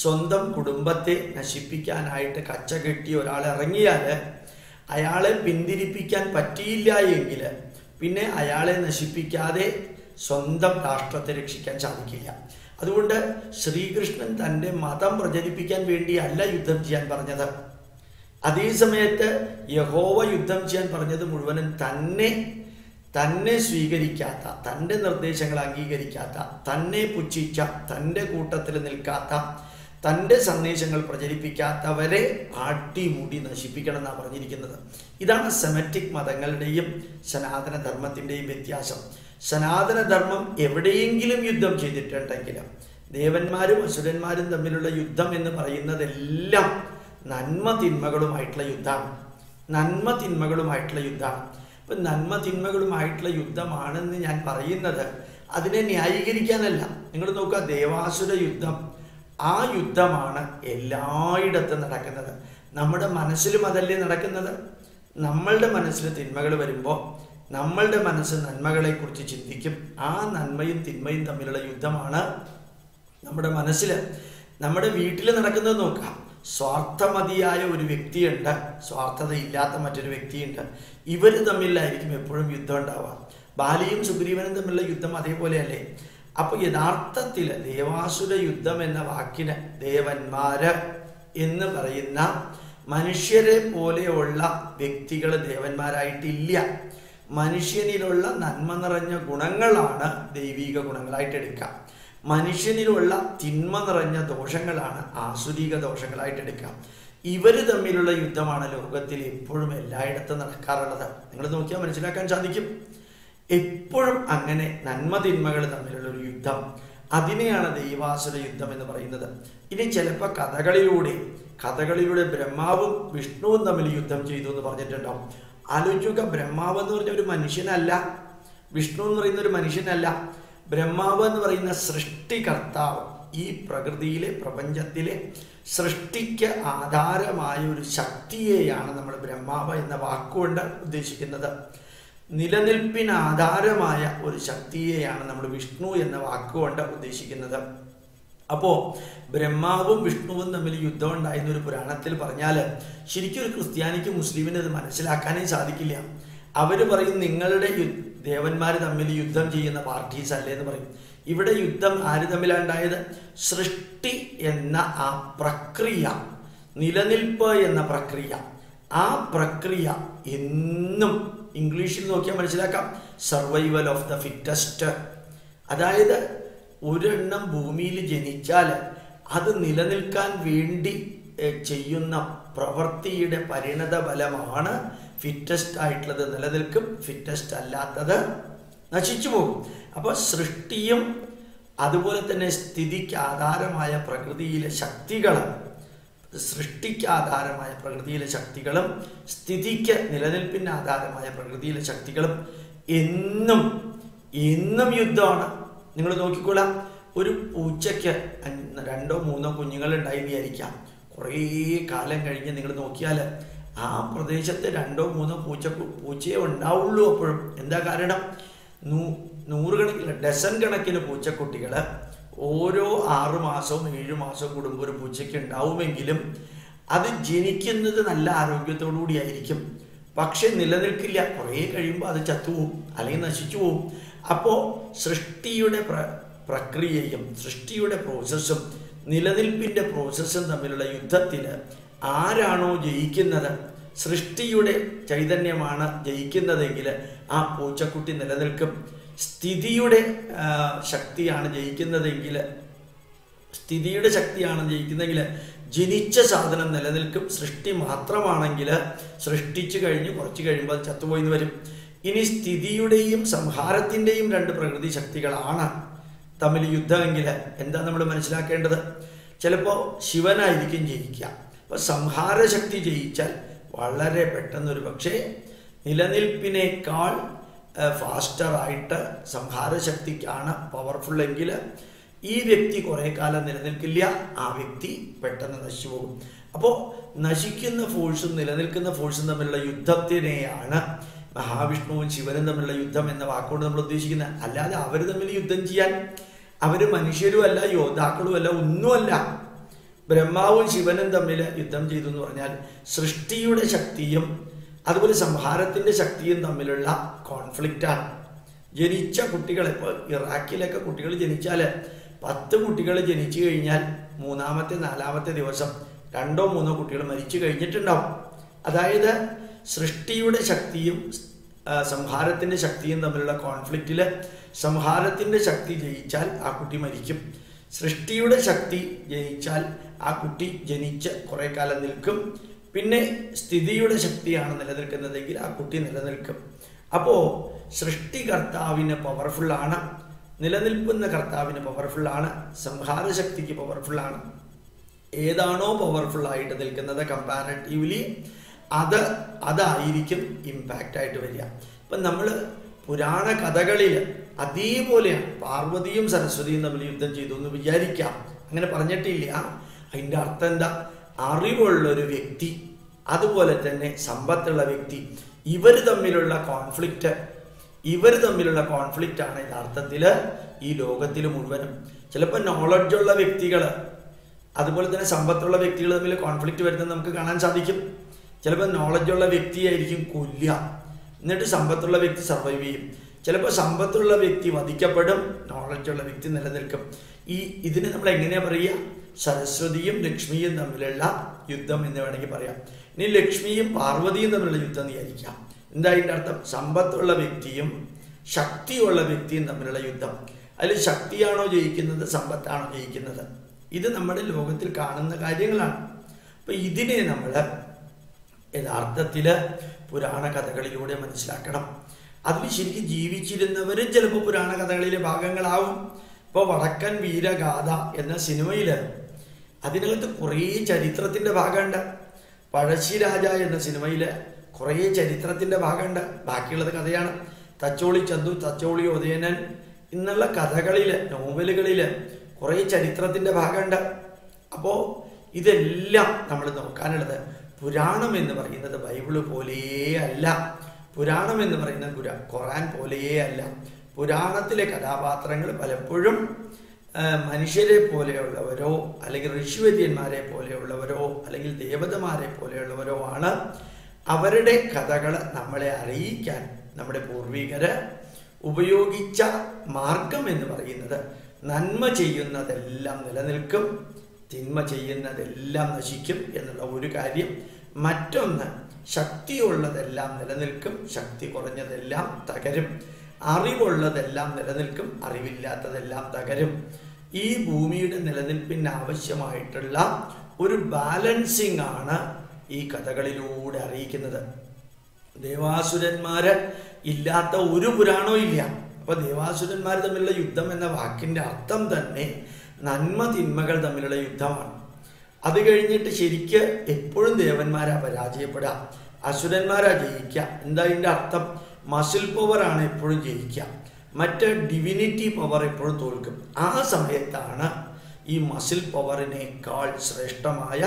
Speaker 1: സ്വന്തം കുടുംബത്തെ നശിപ്പിക്കാനായിട്ട് കച്ചകെട്ടി ഒരാൾ ഇറങ്ങിയാൽ അയാളെ പിന്തിരിപ്പിക്കാൻ പറ്റിയില്ല എങ്കിൽ പിന്നെ അയാളെ നശിപ്പിക്കാതെ സ്വന്തം രാഷ്ട്രത്തെ രക്ഷിക്കാൻ സാധിക്കില്ല. അതുകൊണ്ട് ശ്രീകൃഷ്ണൻ തൻ്റെ മതം പ്രചരിപ്പിക്കാൻ വേണ്ടിയല്ല യുദ്ധം ചെയ്യാൻ പറഞ്ഞത്. അതേ സമയത്ത് യഹോവ യുദ്ധം ചെയ്യാൻ പറഞ്ഞത് മുഴുവനും തന്നെ സ്വീകരിക്കാത്ത, തൻ്റെ നിർദ്ദേശങ്ങൾ അംഗീകരിക്കാത്ത, തന്നെ പുച്ഛിച്ച, തൻ്റെ കൂട്ടത്തിൽ നിൽക്കാത്ത, തൻ്റെ സന്ദേശങ്ങൾ പ്രചരിപ്പിക്കാത്തവരെ ആട്ടിമുടി നശിപ്പിക്കണം എന്നാണ് പറഞ്ഞിരിക്കുന്നത്. ഇതാണ് സെമറ്റിക് മതങ്ങളുടെയും സനാതനധർമ്മത്തിൻ്റെയും വ്യത്യാസം. സനാതനധർമ്മം എവിടെയെങ്കിലും യുദ്ധം ചെയ്തിട്ടുണ്ടെങ്കിൽ ദേവന്മാരും അസുരന്മാരും തമ്മിലുള്ള യുദ്ധം എന്ന് പറയുന്നതെല്ലാം നന്മ തിന്മകളുമായിട്ടുള്ള യുദ്ധമാണ്. നന്മ തിന്മകളുമായിട്ടുള്ള യുദ്ധമാണ്. അപ്പം നന്മ തിന്മകളുമായിട്ടുള്ള യുദ്ധമാണെന്ന് ഞാൻ പറയുന്നത് അതിനെ ന്യായീകരിക്കാനല്ല. നിങ്ങൾ നോക്കുക, ദേവാസുര യുദ്ധം, ആ യുദ്ധമാണ് എല്ലായിടത്തും നടക്കുന്നത്. നമ്മുടെ മനസ്സിലും അതല്ലേ നടക്കുന്നത്. നമ്മളുടെ മനസ്സിൽ തിന്മകൾ വരുമ്പോൾ നമ്മളുടെ മനസ്സ് നന്മകളെക്കുറിച്ച് ചിന്തിക്കും. ആ നന്മയും തിന്മയും തമ്മിലുള്ള യുദ്ധമാണ് നമ്മുടെ മനസ്സിൽ. നമ്മുടെ വീട്ടിൽ നടക്കുന്നത് നോക്കാം. സ്വാർത്ഥമതിയായ ഒരു വ്യക്തിയുണ്ട്, സ്വാർത്ഥതയില്ലാത്ത മറ്റൊരു വ്യക്തിയുണ്ട്. ഇവർ തമ്മിലായിരിക്കും എപ്പോഴും യുദ്ധം ഉണ്ടാവുക. ബാലിയും സുഗ്രീവനും തമ്മിലുള്ള യുദ്ധം അതേപോലെയല്ലേ. അപ്പോൾ യഥാർത്ഥത്തിൽ ദേവാസുര യുദ്ധം എന്ന വാക്കിന് ദേവന്മാര് എന്ന് പറയുന്ന മനുഷ്യരെ പോലെയുള്ള വ്യക്തികൾ ദേവന്മാരായിട്ടില്ല. മനുഷ്യനിലുള്ള നന്മ നിറഞ്ഞ ഗുണങ്ങളാണ് ദൈവിക ഗുണങ്ങളായിട്ട് എടുക്കുക. മനുഷ്യനിലുള്ള തിന്മ നിറഞ്ഞ ദോഷങ്ങളാണ് ആസുരിക ദോഷങ്ങളായിട്ട് എടുക്കുക. ഇവർ തമ്മിലുള്ള യുദ്ധമാണ് ലോകത്തിൽ എപ്പോഴും എല്ലായിടത്തും നടക്കാറുള്ളത്. നിങ്ങൾ നോക്കിയാൽ മനസ്സിലാക്കാൻ സാധിക്കും. എപ്പോഴും അങ്ങനെ നന്മ തിന്മകൾ തമ്മിലുള്ള ഒരു യുദ്ധം, അതിനെയാണ് ദൈവാസുര യുദ്ധം എന്ന് പറയുന്നത്. ഇനി ചിലപ്പോൾ കഥകളിലൂടെ ബ്രഹ്മാവും വിഷ്ണുവും തമ്മിൽ യുദ്ധം ചെയ്തു എന്ന് പറഞ്ഞിട്ടുണ്ടാവും. ആലോചിക്കുക, ബ്രഹ്മാവ് എന്ന് പറഞ്ഞ ഒരു മനുഷ്യനല്ല, വിഷ്ണു എന്ന് പറയുന്ന ഒരു മനുഷ്യനല്ല. ബ്രഹ്മാവ് എന്ന് പറയുന്ന സൃഷ്ടികർത്താവ്, ഈ പ്രകൃതിയിലെ പ്രപഞ്ചത്തിലെ സൃഷ്ടിക്ക് ആധാരമായ ഒരു ശക്തിയെയാണ് നമ്മൾ ബ്രഹ്മാവ് എന്ന വാക്കുകൊണ്ട് ഉദ്ദേശിക്കുന്നത്. നിലനിൽപ്പിന് ആധാരമായ ഒരു ശക്തിയെയാണ് നമ്മൾ വിഷ്ണു എന്ന വാക്കുകൊണ്ട് ഉദ്ദേശിക്കുന്നത്. അപ്പോൾ ബ്രഹ്മാവും വിഷ്ണുവും തമ്മിൽ യുദ്ധം ഉണ്ടായിരുന്ന ഒരു പുരാണത്തിൽ പറഞ്ഞാൽ ശരിക്കും ഒരു ക്രിസ്ത്യാനിക്ക് മുസ്ലിമിന് അത് മനസ്സിലാക്കാനേ സാധിക്കില്ല. അവർ പറയും നിങ്ങളുടെ ദേവന്മാർ തമ്മിൽ യുദ്ധം ചെയ്യുന്ന പാർട്ടീസ് അല്ലേ എന്ന് പറയും. ഇവിടെ യുദ്ധം ആര് തമ്മിലാണ് ഉണ്ടായത്? സൃഷ്ടി എന്ന ആ പ്രക്രിയ, നിലനിൽപ്പ് എന്ന പ്രക്രിയ, ആ പ്രക്രിയ എന്നും ഇംഗ്ലീഷിൽ നോക്കിയാൽ മനസ്സിലാക്കാം, സർവൈവൽ ഓഫ് ദ ഫിറ്റസ്റ്റ്. അതായത് ഒരെണ്ണം ഭൂമിയിൽ ജനിച്ചാൽ അത് നിലനിൽക്കാൻ വേണ്ടി ചെയ്യുന്ന പ്രവൃത്തിയുടെ പരിണത ഫലമാണ് ഫിറ്റസ്റ്റ് ആയിട്ടുള്ളത് നിലനിൽക്കും, ഫിറ്റസ്റ്റ് അല്ലാത്തത് നശിച്ചു പോകും. അപ്പോൾ സൃഷ്ടിയും അതുപോലെ തന്നെ സ്ഥിതിക്ക് ആധാരമായ പ്രകൃതിയിലെ ശക്തികൾ, സൃഷ്ടിക്ക് ആധാരമായ പ്രകൃതിയിലെ ശക്തികളും സ്ഥിതിക്ക് നിലനിൽപ്പിന് ആധാരമായ പ്രകൃതിയിലെ ശക്തികളും എന്നും യുദ്ധമാണ്. നിങ്ങൾ നോക്കിക്കോളാം, ഒരു പൂച്ചയ്ക്ക് 2 or 3 കുഞ്ഞുങ്ങൾ ഉണ്ടായി വിചാരിക്കാം. കുറേ കാലം കഴിഞ്ഞ് നിങ്ങൾ നോക്കിയാൽ ആ പ്രദേശത്ത് 2 or 3 പൂച്ചയെ ഉണ്ടാവുള്ളൂ. അപ്പോഴും എന്താ കാരണം? 100 കണക്കിന് ഡസൻ കണക്കിന് പൂച്ചക്കുട്ടികൾ ഓരോ 6 മാസവും 7 മാസവും കൂടുമ്പോൾ ഒരു പൂച്ചയ്ക്ക് ഉണ്ടാവുമെങ്കിലും അത് ജനിക്കുന്നത് നല്ല ആരോഗ്യത്തോടു കൂടിയായിരിക്കും. പക്ഷെ നിലനിൽക്കില്ല. കുറേ കഴിയുമ്പോൾ അത് ചത്തുപോകും അല്ലെങ്കിൽ നശിച്ചു പോവും. അപ്പോൾ സൃഷ്ടിയുടെ പ്രക്രിയയും സൃഷ്ടിയുടെ പ്രോസസ്സും നിലനിൽപ്പിൻ്റെ പ്രോസസ്സും തമ്മിലുള്ള യുദ്ധത്തിൽ ആരാണോ ജയിക്കുന്നത്, സൃഷ്ടിയുടെ ചൈതന്യമാണ് ജയിക്കുന്നതെങ്കിൽ ആ പൂച്ചക്കുട്ടി നിലനിൽക്കും. സ്ഥിതിയുടെ ശക്തിയാണ് ജയിക്കുന്നതെങ്കിൽ ജനിച്ച സാധനം നിലനിൽക്കും. സൃഷ്ടി മാത്രമാണെങ്കിൽ സൃഷ്ടിച്ചു കഴിഞ്ഞ് കുറച്ച് കഴിയുമ്പോൾ അത് ചത്തുപോയിന്ന് വരും. ഇനി സ്ഥിതിയുടെയും സംഹാരത്തിൻ്റെയും 2 പ്രകൃതി ശക്തികളാണ് തമ്മിൽ യുദ്ധമെങ്കിൽ എന്താ നമ്മൾ മനസ്സിലാക്കേണ്ടത്? ചിലപ്പോൾ ശിവനായിരിക്കും ജയിക്കുക. അപ്പോൾ സംഹാരശക്തി ജയിച്ചാൽ വളരെ പെട്ടെന്നൊരു പക്ഷേ നിലനിൽപ്പിനേക്കാൾ ഫാസ്റ്ററായിട്ട് സംഹാരശക്തിക്കാണ് പവർഫുള്ളെങ്കിൽ ഈ വ്യക്തി കുറേ കാലം നിലനിൽക്കില്ല, ആ വ്യക്തി പെട്ടെന്ന് നശിച്ചു പോകും. അപ്പോൾ നശിക്കുന്ന ഫോഴ്സും നിലനിൽക്കുന്ന ഫോഴ്സും തമ്മിലുള്ള യുദ്ധത്തിനെയാണ് മഹാവിഷ്ണുവും ശിവനും തമ്മിലുള്ള യുദ്ധം എന്ന വാക്കുകൊണ്ട് നമ്മൾ ഉദ്ദേശിക്കുന്നത്. അല്ലാതെ അവർ തമ്മിൽ യുദ്ധം ചെയ്യാൻ അവർ മനുഷ്യരുമല്ല, യോദ്ധാക്കളുമല്ല, ഒന്നുമല്ല. ബ്രഹ്മാവും ശിവനും തമ്മിൽ യുദ്ധം ചെയ്തു എന്ന് പറഞ്ഞാൽ സൃഷ്ടിയുടെ ശക്തിയും അതുപോലെ സംഹാരത്തിൻ്റെ ശക്തിയും തമ്മിലുള്ള കോൺഫ്ലിക്റ്റാണ്. ജനിച്ച കുട്ടികൾ, ഇപ്പോൾ ഇറാഖിലൊക്കെ കുട്ടികൾ ജനിച്ചാൽ 10 കുട്ടികൾ ജനിച്ചു കഴിഞ്ഞാൽ 3-ാമത്തെ 4-ാമത്തെ ദിവസം 2 or 3 കുട്ടികൾ മരിച്ചു കഴിഞ്ഞിട്ടുണ്ടാവും. അതായത് സൃഷ്ടിയുടെ ശക്തിയും സംഹാരത്തിൻ്റെ ശക്തിയും തമ്മിലുള്ള കോൺഫ്ലിക്റ്റിൽ സംഹാരത്തിൻ്റെ ശക്തി ജയിച്ചാൽ ആ കുട്ടി മരിക്കും. സൃഷ്ടിയുടെ ശക്തി ജയിച്ചാൽ ആ കുട്ടി ജനിച്ച് കുറേ കാലം നിൽക്കും. പിന്നെ സ്ഥിതിയുടെ ശക്തിയാണ് നിലനിൽക്കുന്നതെങ്കിൽ ആ കുട്ടി നിലനിൽക്കും. അപ്പോൾ സൃഷ്ടികർത്താവിന് പവർഫുള്ളാണ്, നിലനിൽക്കുന്ന കർത്താവിന് പവർഫുള്ളാണ്, സംഹാരശക്തിക്ക് പവർഫുള്ളാണ്. ഏതാണോ പവർഫുള്ളായിട്ട് നിൽക്കുന്നത് കമ്പാരറ്റീവ്ലി അതായിരിക്കും ഇമ്പാക്റ്റ് ആയിട്ട് വരിക. ഇപ്പം നമ്മൾ പുരാണ കഥകളിൽ അതേപോലെയാണ് പാർവതിയും സരസ്വതിയും തമ്മിൽ യുദ്ധം ചെയ്തു എന്ന് വിചാരിക്കാം. അങ്ങനെ പറഞ്ഞിട്ടില്ല. അതിൻ്റെ അർത്ഥം എന്താ? അറിവുള്ളൊരു വ്യക്തി, അതുപോലെ തന്നെ സമ്പത്തുള്ള വ്യക്തി, ഇവർ തമ്മിലുള്ള കോൺഫ്ലിക്റ്റാണ് യഥാർത്ഥത്തിൽ ഈ ലോകത്തിൽ മുഴുവനും. ചിലപ്പോൾ നോളജുള്ള വ്യക്തികൾ അതുപോലെ തന്നെ സമ്പത്തുള്ള വ്യക്തികൾ തമ്മിൽ കോൺഫ്ലിക്റ്റ് വരുന്നത് നമുക്ക് കാണാൻ സാധിക്കും. ചിലപ്പോൾ നോളജുള്ള വ്യക്തിയായിരിക്കും കൊല്ലുക, എന്നിട്ട് സമ്പത്തുള്ള വ്യക്തി സർവൈവ് ചെയ്യും. ചിലപ്പോൾ സമ്പത്തുള്ള വ്യക്തി വധിക്കപ്പെടും, നോളജുള്ള വ്യക്തി നിലനിൽക്കും. ഇതിനെ നമ്മൾ എങ്ങനെയാ പറയുക? സരസ്വതിയും ലക്ഷ്മിയും തമ്മിലുള്ള യുദ്ധം എന്ന് വേണമെങ്കിൽ പറയാം. ഇനി ലക്ഷ്മിയും പാർവതിയും തമ്മിലുള്ള യുദ്ധം വിചാരിക്കാം. എന്താ അതിൻ്റെ അർത്ഥം? സമ്പത്തുള്ള വ്യക്തിയും ശക്തിയുള്ള വ്യക്തിയും തമ്മിലുള്ള യുദ്ധം. അതിൽ ശക്തിയാണോ ജയിക്കുന്നത്, സമ്പത്താണോ ജയിക്കുന്നത്? ഇത് നമ്മുടെ ലോകത്തിൽ കാണുന്ന കാര്യങ്ങളാണ്. അപ്പം ഇതിനെ നമ്മൾ യഥാർത്ഥത്തിൽ പുരാണ കഥകളിലൂടെ മനസ്സിലാക്കണം. അതിൽ ശരിക്കും ജീവിച്ചിരുന്നവരും ചിലപ്പോൾ പുരാണ കഥകളിലെ ഭാഗങ്ങളാവും. ഇപ്പോൾ വടക്കൻ വീരഗാഥ എന്ന സിനിമയിൽ അതിനകത്ത് കുറേ ചരിത്രത്തിൻ്റെ ഭാഗമുണ്ട്. പഴശ്ശിരാജ എന്ന സിനിമയിൽ കുറേ ചരിത്രത്തിൻ്റെ ഭാഗമുണ്ട്. ബാക്കിയുള്ളത് കഥയാണ്. തച്ചോളി ചന്തു, തച്ചോളി ഉദയനൻ എന്നുള്ള കഥകളിൽ, നോവലുകളിൽ കുറേ ചരിത്രത്തിൻ്റെ ഭാഗമുണ്ട്. അപ്പോൾ ഇതെല്ലാം നമ്മൾ നോക്കാനുള്ളത്. പുരാണം എന്ന് പറയുന്നത് ബൈബിള് പോലെയേ അല്ല. പുരാണം എന്ന് പറയുന്നത് ഖുർആൻ പോലെയേ അല്ല. പുരാണത്തിലെ കഥാപാത്രങ്ങൾ പലപ്പോഴും മനുഷ്യരെ പോലെയുള്ളവരോ അല്ലെങ്കിൽ ഋഷിവര്യന്മാരെ പോലെയുള്ളവരോ അല്ലെങ്കിൽ ദേവതമാരെ പോലെയുള്ളവരോ ആണ്. അവരുടെ കഥകൾ നമ്മളെ അറിയിക്കാൻ നമ്മുടെ പൂർവികര് ഉപയോഗിച്ച മാർഗം എന്ന് പറയുന്നത് നന്മ ചെയ്യുന്നതെല്ലാം നിലനിൽക്കും, തിന്മ ചെയ്യുന്നതെല്ലാം നശിക്കും എന്നുള്ള ഒരു കാര്യം. മറ്റൊന്ന്, ശക്തിയുള്ളതെല്ലാം നിലനിൽക്കും, ശക്തി കുറഞ്ഞതെല്ലാം തകരും. അറിവുള്ളതെല്ലാം നിലനിൽക്കും, അറിവില്ലാത്തതെല്ലാം തകരും. ഈ ഭൂമിയുടെ നിലനിൽപ്പിന് ആവശ്യമായിട്ടുള്ള ഒരു ബാലൻസിങ് ആണ് ഈ കഥകളിലൂടെ അറിയിക്കുന്നത്. ദേവാസുരന്മാര് ഇല്ലാത്ത ഒരു പുരാണവും ഇല്ല. അപ്പൊ ദേവാസുരന്മാർ തമ്മിലുള്ള യുദ്ധം എന്ന വാക്കിന്റെ അർത്ഥം തന്നെ നന്മ തിന്മകൾ തമ്മിലുള്ള യുദ്ധമാണ്. അത് കഴിഞ്ഞിട്ട് ശരിക്ക് എപ്പോഴും ദേവന്മാരാ പരാജയപ്പെടുക, അസുരന്മാരാ ജയിക്കുക. എന്താ ഇതിൻ്റെ അർത്ഥം? മസിൽ പവറാണ് എപ്പോഴും ജയിക്കുക, മറ്റ് ഡിവിനിറ്റി പവർ എപ്പോഴും തോൽക്കും. ആ സമയത്താണ് ഈ മസിൽ പവറിനേക്കാൾ ശ്രേഷ്ഠമായ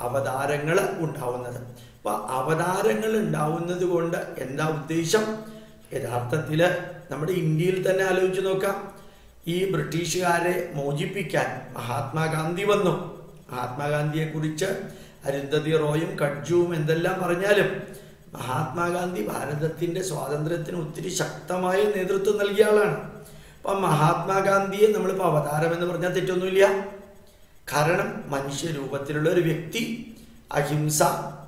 Speaker 1: അവതാരങ്ങൾ ഉണ്ടാവുന്നത്. അപ്പം അവതാരങ്ങൾ ഉണ്ടാവുന്നത് കൊണ്ട് എന്താ ഉദ്ദേശം? യഥാർത്ഥത്തിൽ നമ്മുടെ ഇന്ത്യയിൽ തന്നെ ആലോചിച്ച് നോക്കാം. ഈ ബ്രിട്ടീഷുകാരെ മോചിപ്പിക്കാൻ മഹാത്മാഗാന്ധി വന്നു. മഹാത്മാഗാന്ധിയെക്കുറിച്ച് അരുന്ധതി റോയും കഡ്ജുവും എന്തെല്ലാം പറഞ്ഞാലും മഹാത്മാഗാന്ധി ഭാരതത്തിൻ്റെ സ്വാതന്ത്ര്യത്തിന് ഒത്തിരി ശക്തമായ നേതൃത്വം നൽകിയ ആളാണ്. അപ്പം മഹാത്മാഗാന്ധിയെ നമ്മളിപ്പോൾ അവതാരം എന്ന് പറഞ്ഞാൽ തെറ്റൊന്നുമില്ല. കാരണം മനുഷ്യരൂപത്തിലുള്ള ഒരു വ്യക്തി, അഹിംസ,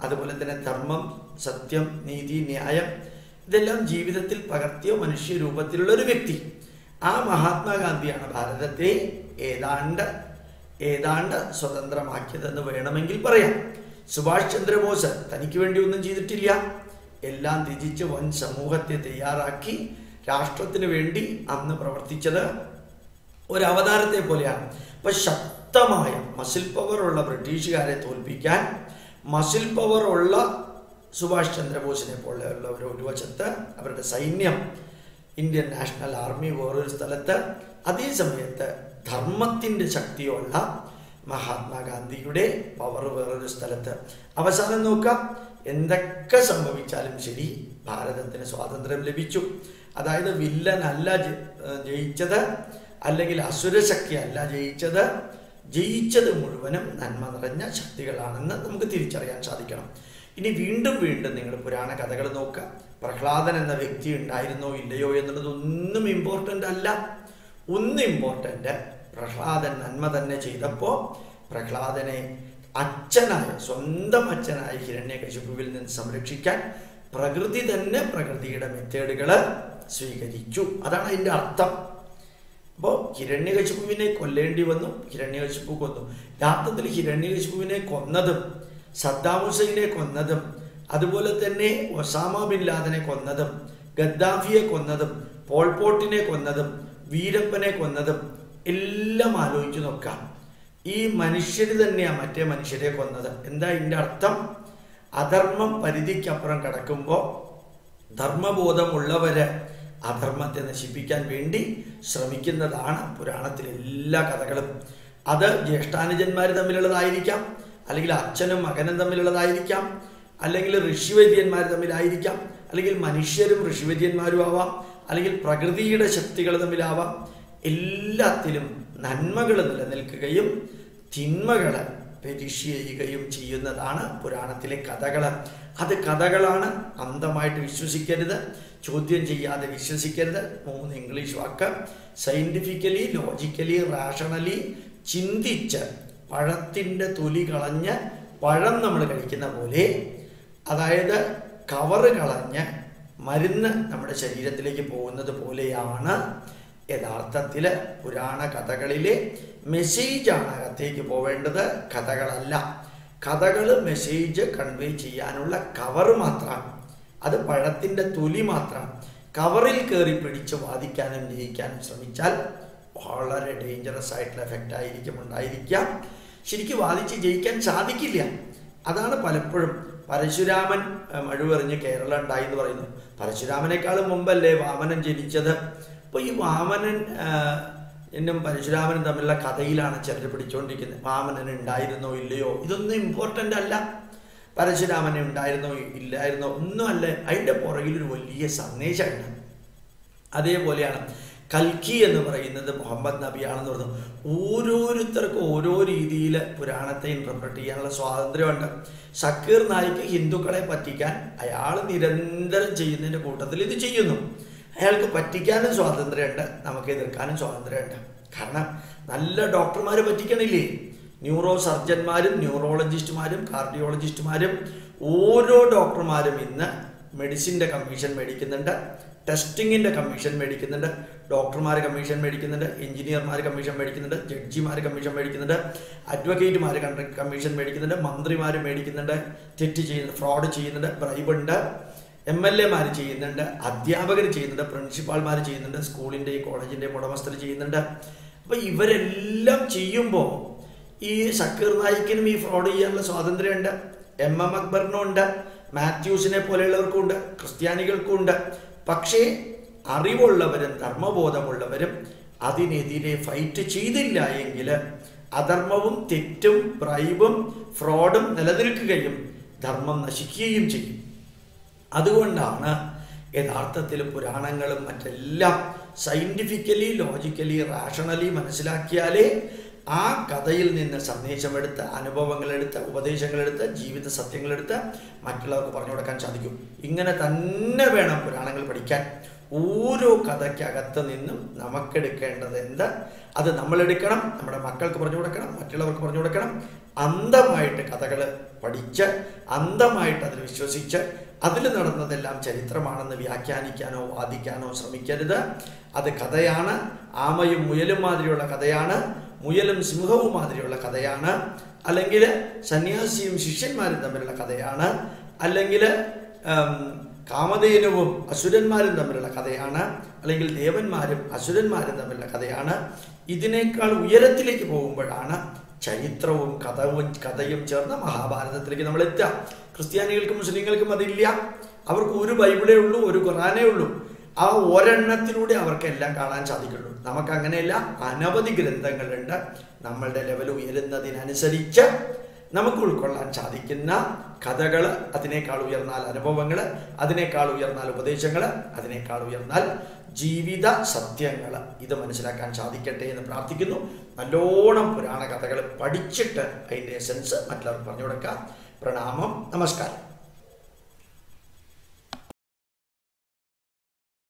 Speaker 1: അതുപോലെ തന്നെ ധർമ്മം, സത്യം, നീതി, ന്യായം ഇതെല്ലാം ജീവിതത്തിൽ പകർത്തിയ മനുഷ്യരൂപത്തിലുള്ള ഒരു വ്യക്തി. ആ മഹാത്മാഗാന്ധിയാണ് ഭാരതത്തെ ഏതാണ്ട് സ്വതന്ത്രമാക്കിയതെന്ന് വേണമെങ്കിൽ പറയാം. സുഭാഷ് ചന്ദ്രബോസ് തനിക്ക് വേണ്ടി ഒന്നും ചെയ്തിട്ടില്ല. എല്ലാം ത്യജിച്ച് വൻ സമൂഹത്തെ തയ്യാറാക്കി രാഷ്ട്രത്തിന് വേണ്ടി അന്ന് പ്രവർത്തിച്ചത് ഒരു അവതാരത്തെ പോലെയാണ്. അപ്പം ശക്തമായ മസിൽ പവറുള്ള ബ്രിട്ടീഷുകാരെ തോൽപ്പിക്കാൻ മസിൽ പവറുള്ള സുഭാഷ് ചന്ദ്രബോസിനെ പോലെയുള്ളവർ ഒരു വശത്ത്, അവരുടെ സൈന്യം ഇന്ത്യൻ നാഷണൽ ആർമി വേറൊരു സ്ഥലത്ത്, അതേ സമയത്ത് ധർമ്മത്തിൻ്റെ ശക്തിയുള്ള മഹാത്മാഗാന്ധിയുടെ പവർ വേറൊരു സ്ഥലത്ത്. അവസാനം നോക്കാം, എന്തൊക്കെ സംഭവിച്ചാലും ശരി ഭാരതത്തിന് സ്വാതന്ത്ര്യം ലഭിച്ചു. അതായത് വില്ലനല്ല ജയിച്ചത്, അല്ലെങ്കിൽ അസുരശക്തി അല്ല ജയിച്ചത് മുഴുവനും നന്മ നിറഞ്ഞ ശക്തികളാണെന്ന് നമുക്ക് തിരിച്ചറിയാൻ സാധിക്കണം. ഇനി വീണ്ടും നിങ്ങൾ പുരാണ കഥകൾ നോക്കുക. പ്രഹ്ലാദൻ എന്ന വ്യക്തി ഉണ്ടായിരുന്നോ ഇല്ലയോ എന്നുള്ളത് ഒന്നും ഇമ്പോർട്ടൻ്റ് അല്ല. ഒന്ന് ഇമ്പോർട്ടൻ്റ്, പ്രഹ്ലാദൻ നന്മ തന്നെ ചെയ്തപ്പോൾ പ്രഹ്ലാദനെ സ്വന്തം അച്ഛനായ ഹിരണ്യകശിപുവിൽ നിന്ന് സംരക്ഷിക്കാൻ പ്രകൃതി തന്നെ പ്രകൃതിയുടെ മെത്തേഡുകൾ സ്വീകരിച്ചു. അതാണ് അതിൻ്റെ അർത്ഥം. അപ്പോൾ ഹിരണ്യകശിപുവിനെ കൊല്ലേണ്ടി വന്നു, ഹിരണ്യകശിപു കൊന്നു. യഥാർത്ഥത്തിൽ ഹിരണ്യകശിപുവിനെ കൊന്നതും സദ്ദാം ഹുസൈനെ കൊന്നതും അതുപോലെ തന്നെ ഒസാമ ബിൻ ലാദനെ കൊന്നതും ഗദ്ദാഫിയെ കൊന്നതും പോൾപോട്ടിനെ കൊന്നതും വീരപ്പനെ കൊന്നതും എല്ലാം ആലോചിച്ച് നോക്കാം. ഈ മനുഷ്യർ തന്നെയാണ് മറ്റേ മനുഷ്യരെ കൊന്നത്. എന്താ ഇതിൻ്റെ അർത്ഥം? അധർമ്മം പരിധിക്കപ്പുറം കടക്കുമ്പോൾ ധർമ്മബോധമുള്ളവര് അധർമ്മത്തെ നശിപ്പിക്കാൻ വേണ്ടി ശ്രമിക്കുന്നതാണ് പുരാണത്തിലെ എല്ലാ കഥകളും. അത് ജ്യേഷ്ഠാനുജന്മാർ തമ്മിലുള്ളതായിരിക്കാം, അല്ലെങ്കിൽ അച്ഛനും മകനും തമ്മിലുള്ളതായിരിക്കാം, അല്ലെങ്കിൽ ഋഷിവര്യന്മാർ തമ്മിലായിരിക്കാം, അല്ലെങ്കിൽ മനുഷ്യരും ഋഷിവര്യന്മാരും ആവാം, അല്ലെങ്കിൽ പ്രകൃതിയുടെ ശക്തികൾ തമ്മിലാവാം. എല്ലാത്തിലും നന്മകൾ നിലനിൽക്കുകയും തിന്മകൾ പെരിഷ് ചെയ്യുകയും ചെയ്യുന്നതാണ് പുരാണത്തിലെ കഥകൾ. അത് കഥകളാണ്, അന്ധമായിട്ട് വിശ്വസിക്കരുത്, ചോദ്യം ചെയ്യാതെ വിശ്വസിക്കരുത്. 3 ഇംഗ്ലീഷ് വാക്ക്. സയൻറ്റിഫിക്കലി, ലോജിക്കലി, റാഷണലി ചിന്തിച്ച് പഴത്തിൻ്റെ തൊലി കളഞ്ഞ് പഴം നമ്മൾ കഴിക്കുന്ന പോലെ, അതായത് കവറ് കളഞ്ഞ് മരുന്ന് നമ്മുടെ ശരീരത്തിലേക്ക് പോകുന്നത് പോലെയാണ് യഥാർത്ഥത്തിൽ പുരാണ കഥകളിലെ മെസ്സേജാണ് അകത്തേക്ക് പോവേണ്ടത്, കഥകളല്ല. കഥകൾ മെസ്സേജ് കൺവേ ചെയ്യാനുള്ള കവറ് മാത്രമാണ്, അത് പഴത്തിൻ്റെ തൊലി മാത്രമാണ്. കവറിൽ കയറി പിടിച്ച് വാദിക്കാനും ജയിക്കാനും ശ്രമിച്ചാൽ വളരെ ഡേഞ്ചറസ് ആയിട്ടുള്ള എഫക്റ്റ് ആയിരിക്കും ഉണ്ടായിരിക്കാം. ശരിക്കും വാദിച്ച് ജയിക്കാൻ സാധിക്കില്ല. അതാണ് പലപ്പോഴും പരശുരാമൻ മഴുവെറിഞ്ഞ് കേരളം ഉണ്ടായി എന്ന് പറയുന്നു. പരശുരാമനേക്കാളും മുമ്പല്ലേ വാമനൻ ജനിച്ചത്. അപ്പോൾ ഈ വാമനൻ എന്നും പരശുരാമനും തമ്മിലുള്ള കഥയിലാണ് ചിലർ പിടിച്ചുകൊണ്ടിരിക്കുന്നത്. വാമനൻ ഉണ്ടായിരുന്നോ ഇല്ലയോ, ഇതൊന്നും ഇമ്പോർട്ടൻ്റ് അല്ല. പരശുരാമനെ ഉണ്ടായിരുന്നോ ഇല്ലായിരുന്നോ ഒന്നുമല്ല, അതിൻ്റെ പുറകിലൊരു വലിയ സന്ദേശമുണ്ട്. അതേപോലെയാണ് കൽക്കി എന്ന് പറയുന്നത് മുഹമ്മദ് നബിയാണെന്ന് പറഞ്ഞു. ഓരോരുത്തർക്കും ഓരോ രീതിയിൽ പുരാണത്തെ ഇൻ്റർപ്രറ്റ് ചെയ്യാനുള്ള സ്വാതന്ത്ര്യമുണ്ട്. സക്കീർ നായിക്ക് ഹിന്ദുക്കളെ പറ്റിക്കാൻ അയാൾ നിരന്തരം ചെയ്യുന്നതിൻ്റെ കൂട്ടത്തിൽ ഇത് ചെയ്യുന്നു. അയാൾക്ക് പറ്റിക്കാനും സ്വാതന്ത്ര്യമുണ്ട്, നമുക്ക് എതിർക്കാനും സ്വാതന്ത്ര്യമുണ്ട്. കാരണം നല്ല ഡോക്ടർമാർ പറ്റിക്കണില്ലേ? ന്യൂറോ സർജന്മാരും ന്യൂറോളജിസ്റ്റുമാരും കാർഡിയോളജിസ്റ്റുമാരും ഓരോ ഡോക്ടർമാരും ഇന്ന് മെഡിസിൻ്റെ കമ്മീഷൻ മേടിക്കുന്നുണ്ട്, ടെസ്റ്റിങ്ങിൻ്റെ കമ്മീഷൻ മേടിക്കുന്നുണ്ട്, ഡോക്ടർമാർ കമ്മീഷൻ മേടിക്കുന്നുണ്ട്, എഞ്ചിനീയർമാർ കമ്മീഷൻ മേടിക്കുന്നുണ്ട്, ജഡ്ജിമാർ കമ്മീഷൻ മേടിക്കുന്നുണ്ട്, അഡ്വക്കേറ്റുമാർ കമ്മീഷൻ മേടിക്കുന്നുണ്ട്, മന്ത്രിമാർ മേടിക്കുന്നുണ്ട്, തെറ്റ് ചെയ്യുന്നുണ്ട്, ഫ്രോഡ് ചെയ്യുന്നുണ്ട്, ബ്രൈബുണ്ട്, MLA മാർ ചെയ്യുന്നുണ്ട്, അധ്യാപകർ ചെയ്യുന്നുണ്ട്, പ്രിൻസിപ്പാൾമാർ ചെയ്യുന്നുണ്ട്, സ്കൂളിൻ്റെയും കോളേജിൻ്റെയും ഉടമസ്ഥർ ചെയ്യുന്നുണ്ട്. അപ്പോൾ ഇവരെല്ലാം ചെയ്യുമ്പോൾ ഈ സക്കീർ നായിക്കിനും ഈ ഫ്രോഡ് ചെയ്യാനുള്ള സ്വാതന്ത്ര്യമുണ്ട്, MM അക്ബറിനും ഉണ്ട്, മാത്യൂസിനെ പോലെയുള്ളവർക്കും ഉണ്ട്, ക്രിസ്ത്യാനികൾക്കും ഉണ്ട്. പക്ഷേ അറിവുള്ളവരും ധർമ്മബോധമുള്ളവരും അതിനെതിരെ ഫൈറ്റ് ചെയ്തില്ല എങ്കിൽ അധർമ്മവും തെറ്റും ബ്രൈബും ഫ്രോഡും നിലനിൽക്കുകയും ധർമ്മം നശിക്കുകയും ചെയ്യും. അതുകൊണ്ടാണ് യഥാർത്ഥത്തിൽ പുരാണങ്ങളും മറ്റെല്ലാം സയൻറ്റിഫിക്കലി ലോജിക്കലി റാഷണലി മനസ്സിലാക്കിയാലേ ആ കഥയിൽ നിന്ന് സന്ദേശമെടുത്ത് അനുഭവങ്ങളെടുത്ത് ഉപദേശങ്ങളെടുത്ത് ജീവിത സത്യങ്ങളെടുത്ത് മറ്റുള്ളവർക്ക് പറഞ്ഞു കൊടുക്കാൻ സാധിക്കും. ഇങ്ങനെ തന്നെ വേണം പുരാണങ്ങൾ പഠിക്കാൻ. ഓരോ കഥയ്ക്കകത്ത് നിന്നും നമുക്കെടുക്കേണ്ടത് എന്ത്, അത് നമ്മളെടുക്കണം, നമ്മുടെ മക്കൾക്ക് പറഞ്ഞു കൊടുക്കണം, മറ്റുള്ളവർക്ക് പറഞ്ഞു കൊടുക്കണം. അന്ധമായിട്ട് കഥകൾ പഠിച്ച് അന്ധമായിട്ട് അതിൽ വിശ്വസിച്ച് അതിൽ നടന്നതെല്ലാം ചരിത്രമാണെന്ന് വ്യാഖ്യാനിക്കാനോ വാദിക്കാനോ ശ്രമിക്കരുത്. അത് കഥയാണ്. ആമയും മുയലും മാതിരിയുള്ള കഥയാണ്, മുയലും സിംഹവും മാതിരിയുള്ള കഥയാണ്, അല്ലെങ്കിൽ സന്യാസിയും ശിഷ്യന്മാരും തമ്മിലുള്ള കഥയാണ്, അല്ലെങ്കിൽ കാമധേനുവും അസുരന്മാരും തമ്മിലുള്ള കഥയാണ്, അല്ലെങ്കിൽ ദേവന്മാരും അസുരന്മാരും തമ്മിലുള്ള കഥയാണ്. ഇതിനേക്കാൾ ഉയരത്തിലേക്ക് പോകുമ്പോഴാണ് ചരിത്രവും കഥയും ചേർന്ന മഹാഭാരതത്തിലേക്ക് നമ്മൾ എത്തുക. ക്രിസ്ത്യാനികൾക്കും മുസ്ലിങ്ങൾക്കും അതില്ല. അവർക്ക് ഒരു ബൈബിളേ ഉള്ളൂ, ഒരു ഖുറാനേ ഉള്ളൂ. ആ ഒരെണ്ണത്തിലൂടെ അവർക്ക് എല്ലാം കാണാൻ സാധിക്കുള്ളൂ. നമുക്കങ്ങനെയല്ല, അനവധി ഗ്രന്ഥങ്ങളുണ്ട്. നമ്മളുടെ ലെവൽ ഉയരുന്നതിനനുസരിച്ച് നമുക്ക് ഉൾക്കൊള്ളാൻ സാധിക്കുന്ന കഥകൾ, അതിനേക്കാൾ ഉയർന്നാൽ അനുഭവങ്ങൾ, അതിനേക്കാൾ ഉയർന്നാൽ ഉപദേശങ്ങൾ, അതിനേക്കാൾ ഉയർന്നാൽ ജീവിത സത്യങ്ങൾ. ഇത് മനസ്സിലാക്കാൻ സാധിക്കട്ടെ എന്ന് പ്രാർത്ഥിക്കുന്നു. നല്ലോണം പുരാണ കഥകൾ പഠിച്ചിട്ട് അതിൻ്റെ എസൻസ് മറ്റുള്ളവർക്ക് പറഞ്ഞു കൊടുക്കാം. പ്രണാമം, നമസ്കാരം.